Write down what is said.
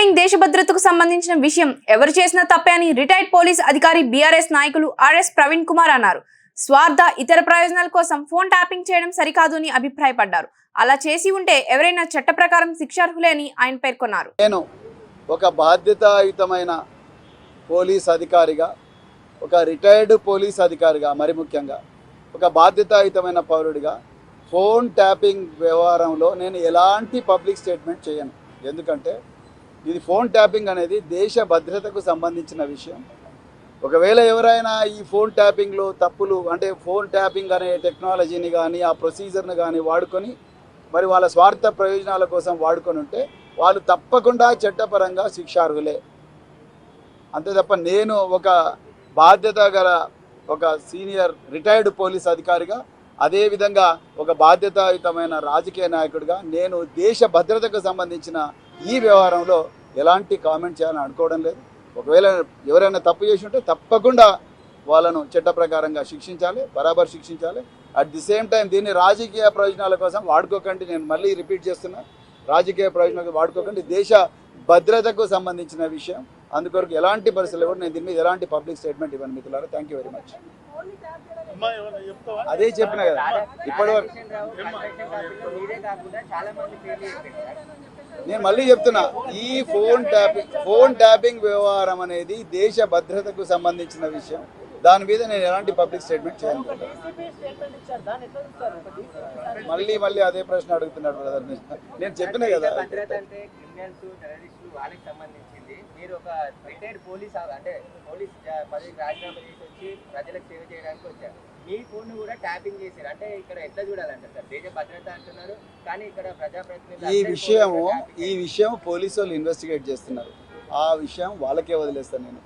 Tapping దేశ భద్రతకు సంబంధించిన విషయం ఎవరు చేసినా తప్పే అని రిటైర్డ్ పోలీస్ అధికారి బీఆర్ఎస్ నాయకులు ఆర్ఎస్ ప్రవీణ్ కుమార్ అన్నారు. స్వార్థ ఇతర ప్రయోజనాల కోసం ఫోన్ ట్యాపింగ్ చేయడం సరికాదు అని అభిప్రాయపడ్డారు. అలా చేసి ఉంటే ఎవరైనా చట్ట ప్రకారం శిక్షార్హులే అని ఆయన పేర్కొన్నారు. నేను ఒక బాధ్యతాయుతమైన పోలీస్ అధికారిగా, ఒక రిటైర్డ్ పోలీస్ అధికారిగా, మరి ముఖ్యంగా ఒక బాధ్యతాయుతమైన పౌరుడిగా ఫోన్ ట్యాపింగ్ వ్యవహారంలో నేను ఎలాంటి పబ్లిక్ స్టేట్మెంట్ చేయను. ఎందుకంటే ఇది ఫోన్ ట్యాపింగ్ అనేది దేశ భద్రతకు సంబంధించిన విషయం. ఒకవేళ ఎవరైనా ఈ ఫోన్ ట్యాపింగ్లో తప్పులు, అంటే ఫోన్ ట్యాపింగ్ అనే టెక్నాలజీని కానీ ఆ ప్రొసీజర్ని కానీ వాడుకొని మరి వాళ్ళ స్వార్థ ప్రయోజనాల కోసం వాడుకొని ఉంటే వాళ్ళు తప్పకుండా చట్టపరంగా శిక్షార్హులే. అంతే తప్ప నేను ఒక బాధ్యత గల ఒక సీనియర్ రిటైర్డ్ పోలీస్ అధికారిగా, అదేవిధంగా ఒక బాధ్యతాయుతమైన రాజకీయ నాయకుడిగా నేను దేశ భద్రతకు సంబంధించిన ఈ వ్యవహారంలో ఎలాంటి కామెంట్ చేయాలని అనుకోవడం లేదు. ఒకవేళ ఎవరైనా తప్పు చేసి ఉంటే తప్పకుండా వాళ్ళను చట్ట ప్రకారంగా శిక్షించాలి, బరాబర్ శిక్షించాలి. అట్ ది సేమ్ టైం దీన్ని రాజకీయ ప్రయోజనాల కోసం వాడుకోకండి. నేను మళ్ళీ రిపీట్ చేస్తున్నా, రాజకీయ ప్రయోజనాలకు వాడుకోకండి. దేశ భద్రతకు సంబంధించిన విషయం. అందుకొరకు ఎలాంటి పరిస్థితులు కూడా నేను దీని మీద ఎలాంటి పబ్లిక్ స్టేట్మెంట్ ఇవ్వను మిత్రులారా. Thank you very much. అదే చెప్పిన కదా ఇప్పటివరకు. నేను మళ్ళీ చెప్తున్నా, ఈ ఫోన్ ట్యాపింగ్ వ్యవహారం అనేది దేశ భద్రతకు సంబంధించిన విషయం. దాని మీద నేను ఎలాంటి పబ్లిక్ స్టేట్మెంట్ చేయను. మళ్ళీ అదే ప్రశ్న అడుగుతున్నాడు బ్రదర్. నేను చెప్పినా కదా, వాళ్ళకి సంబంధించింది. మీరు ఒక రిటైర్డ్ పోలీస్, అంటే పోలీస్ పదవికి రాజీనామా చేసి వచ్చి ప్రజలకు సేవ చేయడానికి వచ్చారు. మీ ఫోన్ కూడా ట్యాపింగ్ చేశారు. అంటే ఇక్కడ ఎట్లా చూడాలంటారు సార్? దేశ భద్రత అంటున్నారు, కానీ ఇక్కడ ప్రజాప్రతినిధులు ఈ విషయం పోలీసు వాళ్ళు ఇన్వెస్టిగేట్ చేస్తున్నారు. ఆ విషయం వాళ్ళకే వదిలేస్తాను నేను.